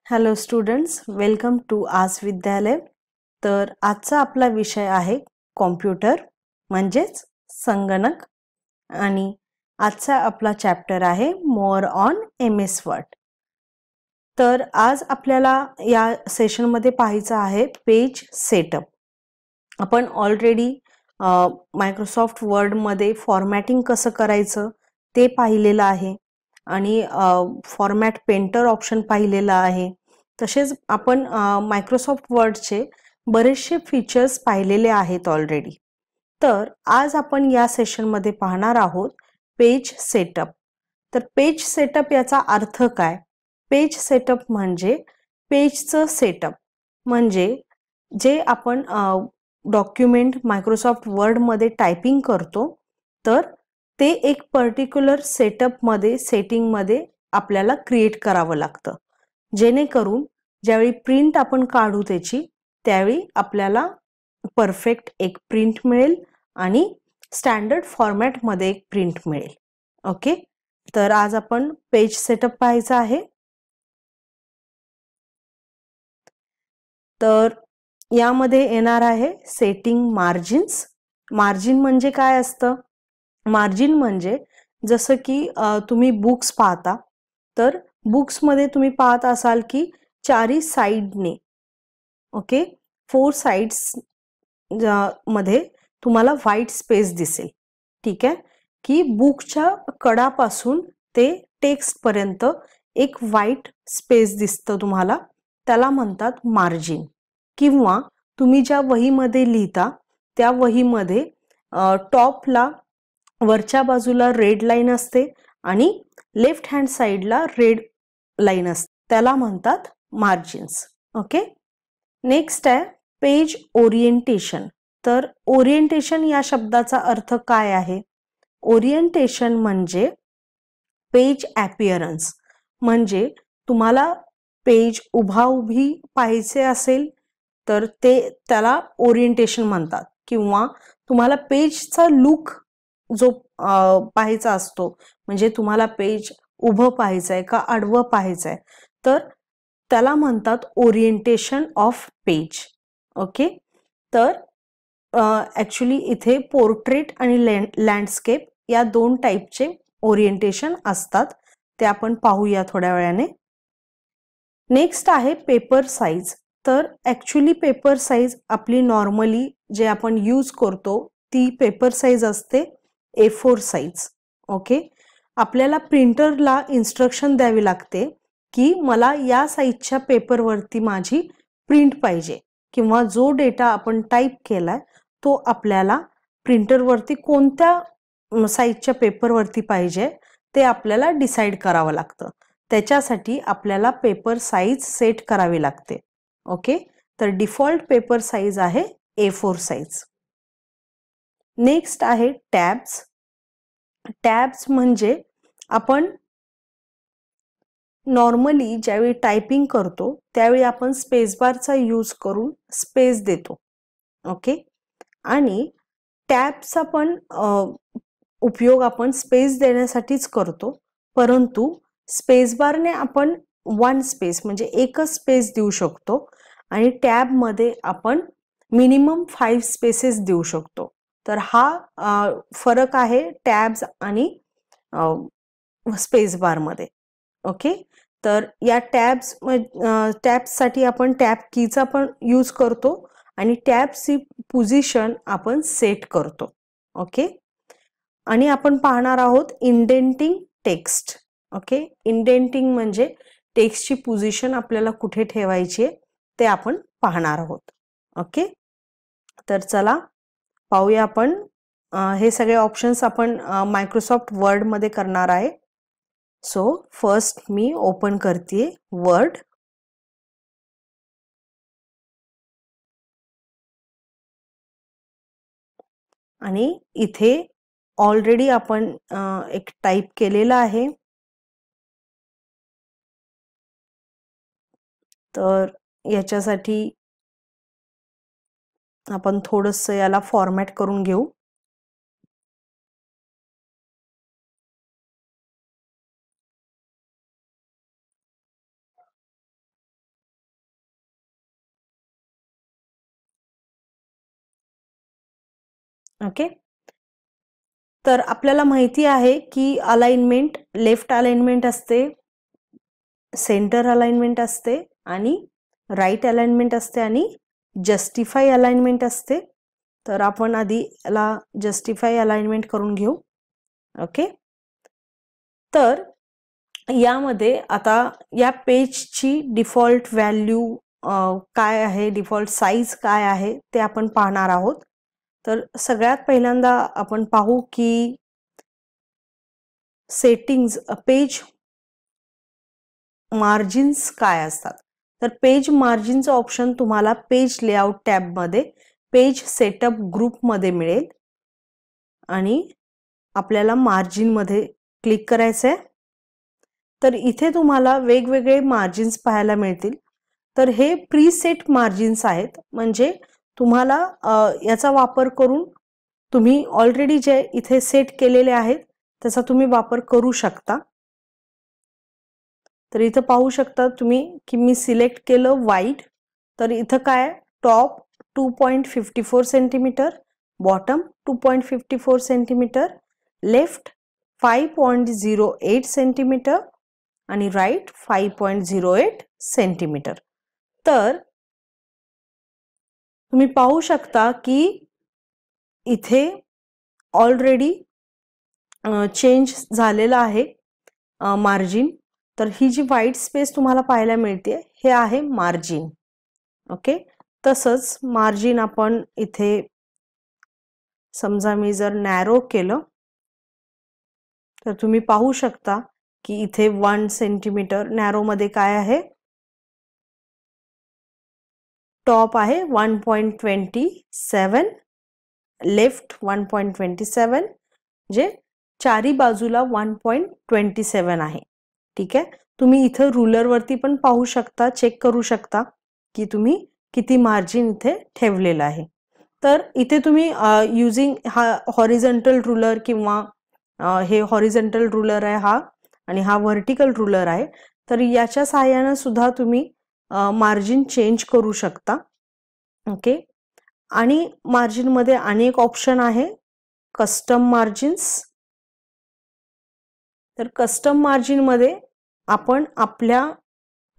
Hello students, welcome to आज विद्यालय. तर आजचा आपला विषय आहे कॉम्प्युटर म्हणजेच संगणक आणि आजचा आपला चॅप्टर आहे मोर ऑन MS वर्ड. तर आज आपल्याला या सेशनमध्ये पाहायचं आहे पेज सेटअप. आपण ऑलरेडी मायक्रोसॉफ्ट वर्डमध्ये फॉर्मॅटिंग कसं करायचं ते पाहिलेलं आहे आणि फॉर्मॅट पेंटर ऑप्शन पाहिलेला आहे. तसेच आपण मायक्रोसॉफ्ट वर्डचे बरेचसे फीचर्स पाहिलेले आहेत ऑलरेडी. तर आज आपण या सेशनमध्ये पाहणार आहोत पेज सेटअप. तर पेज सेटअप याचा अर्थ काय? पेज सेटअप म्हणजे पेजचं सेटअप, म्हणजे जे आपण डॉक्युमेंट मायक्रोसॉफ्ट वर्डमध्ये टायपिंग करतो तर ते एक पर्टिक्युलर सेटअपमध्ये सेटिंगमध्ये आपल्याला क्रिएट करावं लागतं, जेणेकरून ज्यावेळी प्रिंट आपण काढू त्यावेळी आपल्याला परफेक्ट एक प्रिंट मिळेल आणि स्टँडर्ड फॉर्मॅटमध्ये एक प्रिंट मिळेल. ओके, तर आज आपण पेज सेटअप पाहायचं आहे. तर यामध्ये येणार आहे सेटिंग मार्जिन्स. मार्जिन म्हणजे काय असतं? मार्जिन म्हणजे जसं की तुम्ही बुक्स पाहता, तर बुक्समध्ये तुम्ही पाहत असाल की चारी साईडने ओके 4 साइड्स मध्ये तुम्हाला व्हाईट स्पेस दिसेल. ठीक आहे, की बुकच्या कडापासून ते टेक्स्ट पर्यंत एक व्हाईट स्पेस दिसतं तुम्हाला, त्याला म्हणतात मार्जिन. किंवा तुम्ही ज्या वहीमध्ये लिहिता त्या वहीमध्ये टॉपला वरच्या बाजूला रेड लाईन असते आणि लेफ्ट हँड साईडला रेड लाईन असते, त्याला म्हणतात मार्जिन्स. ओके, नेक्स्ट आहे पेज ओरिएंटेशन. तर ओरिएंटेशन या शब्दाचा अर्थ काय आहे? ओरिएंटेशन म्हणजे पेज ॲपिअरन्स, म्हणजे तुम्हाला पेज उभा उभी पाहायचे असेल तर त्याला ओरिएंटेशन म्हणतात. किंवा तुम्हाला पेजचा लुक जो पाहायचा असतो, म्हणजे तुम्हाला पेज उभं पाहायचं आहे का आडवं पाहायचं आहे, तर त्याला म्हणतात ओरिएंटेशन ऑफ पेज. ओके, तर ॲक्च्युली इथे पोर्ट्रेट आणि लँडस्केप या 2 टाईपचे ओरिएंटेशन असतात, ते आपण पाहूया थोड्या वेळाने. नेक्स्ट आहे पेपर साईज. तर ॲक्च्युली पेपर साईज आपली नॉर्मली जे आपण यूज करतो ती पेपर साईज असते A4 साईज. ओके, आपल्याला प्रिंटरला इन्स्ट्रक्शन द्यावी लागते की मला या साईजच्या पेपरवरती माझी प्रिंट पाहिजे, किंवा जो डेटा आपण टाईप केलाय तो आपल्याला प्रिंटरवरती कोणत्या साईजच्या पेपरवरती पाहिजे ते आपल्याला डिसाईड करावं लागतं. त्याच्यासाठी आपल्याला पेपर साईज सेट करावी लागते. ओके, तर डिफॉल्ट पेपर साईज आहे A4 साईज. नेक्स्ट आहे टॅब्स. टॅब्स म्हणजे आपण नॉर्मली ज्यावेळी टायपिंग करतो त्यावेळी आपण स्पेसबारचा यूज करून स्पेस देतो. ओके, आणि टॅब्सचा पण उपयोग आपण स्पेस देण्यासाठीच करतो, परंतु स्पेसबारने आपण 1 स्पेस म्हणजे एकच स्पेस देऊ शकतो आणि टॅबमध्ये आपण मिनिमम 5 स्पेसेस देऊ शकतो. तर हा फरक आहे टॅब्स आणि स्पेसबारमध्ये. ओके, तर या टॅब्ससाठी आपण टॅब कीचा पण यूज करतो आणि टॅबची पोझिशन आपण सेट करतो. ओके, आणि आपण पाहणार आहोत इंडेंटिंग टेक्स्ट. ओके, इंडेंटिंग म्हणजे टेक्स्टची पोझिशन आपल्याला कुठे ठेवायची आहे ते आपण पाहणार आहोत. ओके, तर चला पाहूया आपण. हे सगळे ऑप्शन्स आपण मायक्रोसॉफ्ट वर्डमध्ये करणार आहे. सो फर्स्ट मी ओपन करते वर्ड. आणि इथे ऑलरेडी आपण एक टाईप केलेला आहे. तर याच्यासाठी आपण थोडंसं याला फॉर्मॅट करून घेऊ. ओके, तर आपल्याला माहिती आहे की अलाइनमेंट लेफ्ट अलाइनमेंट असते, सेंटर अलाइनमेंट असते आणि राईट अलाइनमेंट असते आणि जस्टिफाय अलाइनमेंट असते. तर आपण आधी याला जस्टिफाय अलाइनमेंट करून घेऊ. ओके, तर यामध्ये आता या पेजची डिफॉल्ट व्हॅल्यू काय आहे, डिफॉल्ट साईज काय आहे ते आपण पाहणार आहोत. तर सगळ्यात पहिल्यांदा आपण पाहू की सेटिंग्ज पेज मार्जिन्स काय असतात. तर पेज मार्जिनचं ऑप्शन तुम्हाला पेज लेआउट टॅबमध्ये पेज सेटअप ग्रुपमध्ये मिळेल आणि आपल्याला मार्जिनमध्ये क्लिक करायचं आहे. तर इथे तुम्हाला वेगवेगळे मार्जिन्स पाहायला मिळतील. तर हे प्रीसेट मार्जिन्स आहेत, म्हणजे तुम्हाला याचा वापर करून तुम्ही ऑलरेडी जे इथे सेट केलेले आहेत त्याचा तुम्ही वापर करू शकता. तर इथं पाहू शकता तुम्ही की मी सिलेक्ट केलं वाईड. तर इथं काय top 2.54 centimetre, bottom 2.54 centimetre, left 5.08 centimetre आणि राईट 5.08 सेंटीमीटर. तर तुम्ही पाहू शकता की इथे ऑलरेडी चेंज झालेला आहे मार्जिन. तर ही जी व्हाईट स्पेस तुम्हाला पाहायला मिळते हे आहे मार्जिन. ओके, तसंच मार्जिन आपण इथे समजा मी जर नॅरो केलं तर तुम्ही पाहू शकता की इथे 1 सेंटीमीटर नॅरो मध्ये काय आहे, टॉप आहे 1.27, लेफ्ट 1.27, जे चारी बाजूला 1.27 आहे. ठीक आहे, तुम्ही इथं रुलर वरती पण पाहू शकता, चेक करू शकता की तुम्ही किती मार्जिन इथे ठेवलेलं आहे. तर इथे तुम्ही युजिंग हा हॉरिझॉन्टल रुलर किंवा हे हॉरिझॉन्टल रुलर आहे हा आणि हा व्हर्टिकल रुलर आहे. तर याच्या सहाय्याने सुद्धा तुम्ही मार्जिन चेंज करू शकता. ओके, आणि मार्जिन मध्ये अनेक ऑप्शन आहे, कस्टम मार्जिन्स. तर कस्टम मार्जिन मध्ये आपण आपल्या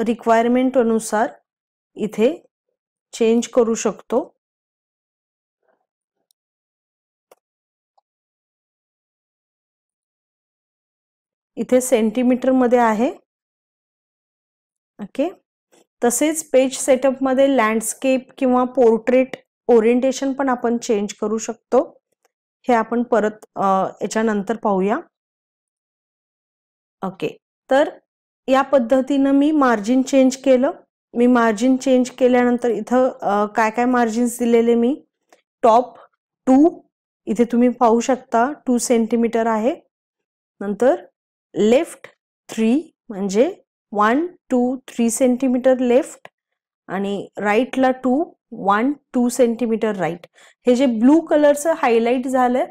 रिक्वायरमेंट अनुसार इथे चेंज करू शकतो. इथे सेंटीमीटर मध्ये आहे. ओके, तसेच पेज सेटअप मध्ये लँडस्केप किंवा पोर्ट्रेट ओरिएंटेशन पण आपण चेंज करू शकतो. हे आपण परत याच्यानंतर पाहूया. ओके, तर या पद्धतीने मी मार्जिन चेंज केलं. मी मार्जिन चेंज केल्यानंतर इथं काय काय मार्जिन्स दिलेले मी टॉप 2 इथे तुम्ही पाहू शकता 2 सेंटीमीटर आहे. नंतर लेफ्ट 3 म्हणजे 1, 2, 3 सेंटीमीटर लेफ्ट आणि राईटला 1, 2 सेंटीमीटर राईट. हे जे ब्लू कलरचं हायलाइट झालंय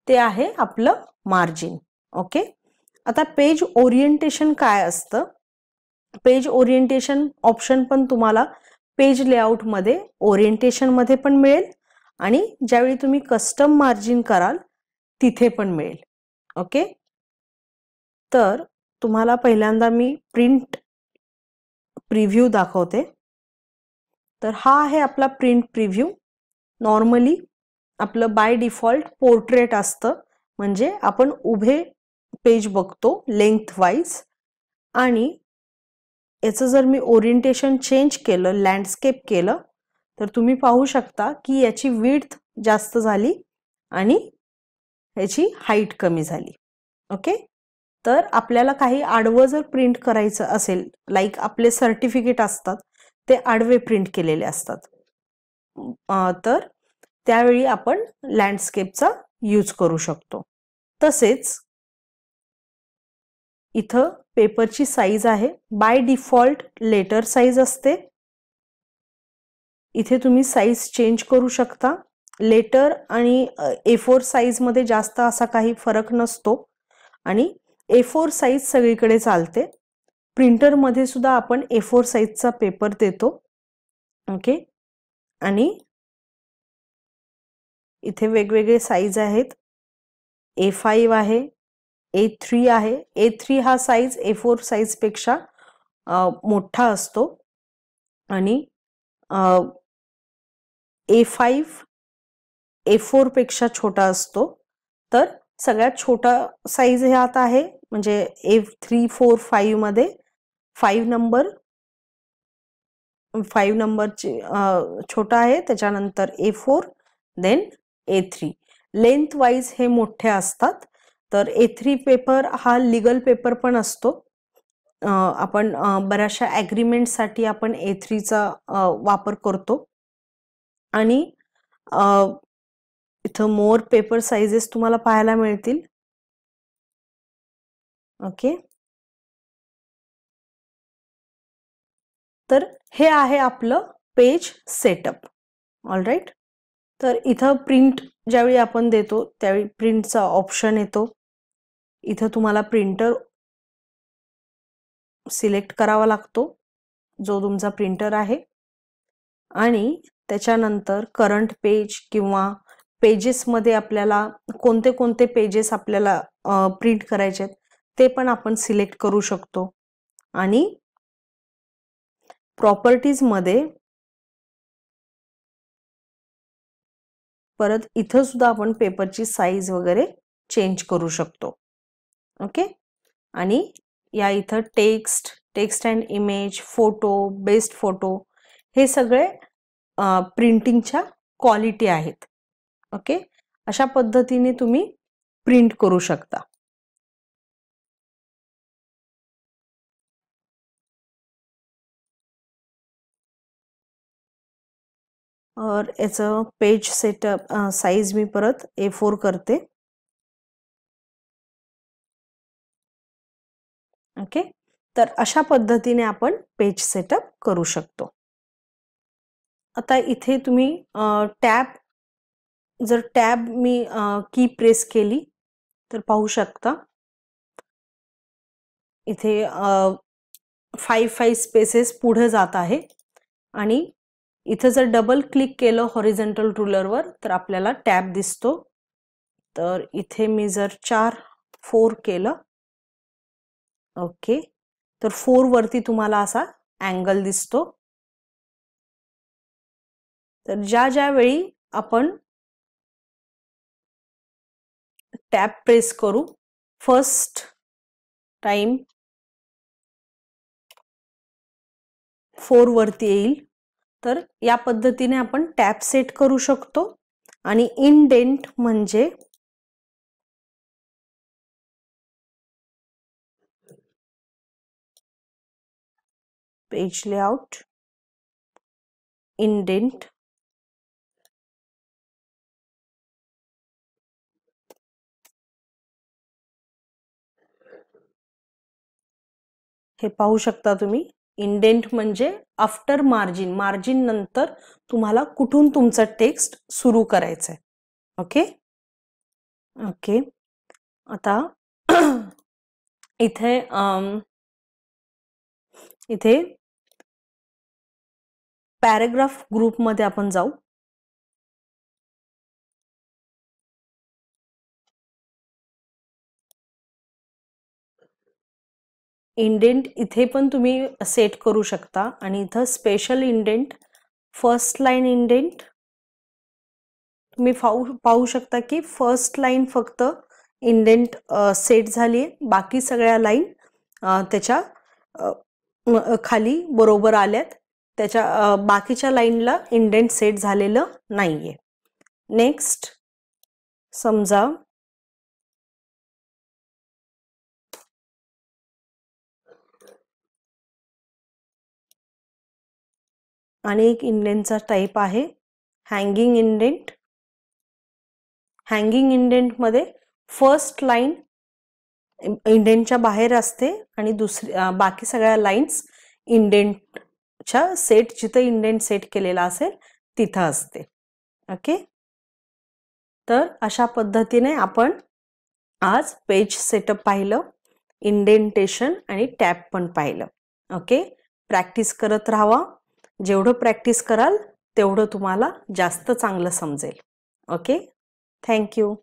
ते आहे आपलं मार्जिन. ओके, आता पेज ओरिएंटेशन काय असतं, पेज ओरिएंटेशन ऑप्शन पण तुम्हाला पेज लेआउट मध्ये ओरिएंटेशन मध्ये पण मिळेल आणि ज्यावेळी तुम्ही कस्टम मार्जिन कराल तिथे पण मिळेल. ओके, तर तुम्हाला पहिल्यांदा मी प्रिंट प्रिव्ह्यू दाखवते. तर हा आहे आपला प्रिंट प्रिव्ह्यू. नॉर्मली आपलं बाय डिफॉल्ट पोर्ट्रेट असतं, म्हणजे आपण उभे पेज बघतो लेंथ वाईज. आणि याचं जर मी ओरिएंटेशन चेंज केलं, लँडस्केप केलं, तर तुम्ही पाहू शकता की याची विड्थ जास्त झाली आणि याची हाईट कमी झाली. ओके, तर आपल्याला काही आडवं जर प्रिंट करायचं असेल, लाईक आपले सर्टिफिकेट असतात ते आडवे प्रिंट केलेले असतात, तर त्यावेळी आपण लँडस्केपचा यूज करू शकतो. तसेच इथं पेपरची साईज आहे, बाय डिफॉल्ट लेटर साईज असते. इथे तुम्ही साईज चेंज करू शकता. लेटर आणि A4 साईज मध्ये जास्त असा काही फरक नसतो आणि A4 साईज सगळीकडे चालते. प्रिंटर मध्ये सुद्धा आपण A4 साईजचा पेपर देतो. ओके, आणि इथे वेगवेगळे साईज आहेत. A5 आहे, A3 आहे. A3 हा साईज A4 साईज पेक्षा मोठा असतो आणि A5 A4 पेक्षा छोटा असतो. तर सगळ्यात छोटा साईज ह्यात आहे म्हणजे A3 4 5 मध्ये 5 नंबरची छोटा आहे, त्याच्यानंतर A4 then A3. Length wise हे मोठे असतात. तर A3 पेपर हा लीगल पेपर पण असतो. आपण बऱ्याचशा ॲग्रीमेंटसाठी आपण A3चा वापर करतो. आणि इथं मोर पेपर साइजेस तुम्हाला पाहायला मिळतील. ओके, तर हे आहे आपलं पेज सेटअप. All right. तर इथं प्रिंट ज्यावेळी आपण देतो त्यावेळी प्रिंटचा ऑप्शन येतो. इथं तुम्हाला प्रिंटर सिलेक्ट करावा लागतो जो तुमचा प्रिंटर आहे, आणि त्याच्यानंतर करंट पेज किंवा पेजेसमध्ये आपल्याला कोणते कोणते पेजेस आपल्याला प्रिंट करायचे आहेत ते पण आपण सिलेक्ट करू शकतो. आणि प्रॉपर्टीजमध्ये परत इथं सुद्धा आपण पेपरची साईज वगैरे चेंज करू शकतो. ओके, आणि या इथं text and image, photo, best photo, हे सगळे प्रिंटिंगच्या क्वालिटी आहेत. ओके, अशा पद्धतीने तुम्ही प्रिंट करू शकता. और याचं पेज सेटअप साईज मी परत A4 करते. ओके, तर अशा पद्धतीने आपण पेज सेटअप करू शकतो. आता इथे तुम्ही टॅब मी की प्रेस केली तर पाहू शकता इथे 5 स्पेसेस पुढे जात आहे. आणि इथे जर डबल क्लिक केलं हॉरिझॉन्टल रुलरवर तर आपल्याला टॅब दिसतो. तर इथे मी जर 4 केलं, ओके, तर 4 वरती तुम्हाला असा अँगल दिसतो. तर ज्या वेळी आपण टॅब प्रेस करू, फर्स्ट टाइम 4 वरती येईल. तर या पद्धतीने आपण टॅब सेट करू शकतो. आणि इंडेंट म्हणजे पेज लेआउट, इंडेंट, हे पाहू शकता तुम्ही. इंडेंट म्हणजे आफ्टर मार्जिन, मार्जिन नंतर तुम्हाला कुठून तुमचं टेक्स्ट सुरू करायचंय. ओके ओके, आता इथे पॅराग्राफ ग्रुपमध्ये आपण जाऊ. इंडेंट इथे पण तुम्ही सेट करू शकता. आणि इथं special indent, first line indent तुम्ही पाहू शकता की फर्स्ट लाईन फक्त इंडेंट सेट झाली, बाकी सगळ्या लाईन त्याच्या खाली बरोबर आल्यात. त्याच्या बाकीच्या लाईनला इंडेंट सेट झालेलं नाहीये. नेक्स्ट, समजा आणि एक इंडेंटचा टाइप आहे हँगिंग इंडेंट. हँगिंग इंडेंट मध्ये फर्स्ट लाईन इंडेंटच्या बाहेर असते आणि बाकी सगळ्या लाईन्स इंडेंटच्या सेट, जिथं इंडेंट सेट केलेला असेल तिथं असते. ओके, तर अशा पद्धतीने आपण आज पेज सेटअप पाहिलं, इंडेंटेशन आणि टॅब पण पाहिलं. ओके, प्रॅक्टिस करत राहावा. जेवढं प्रॅक्टिस कराल तेवढं तुम्हाला जास्त चांगलं समजेल. Okay, thank you.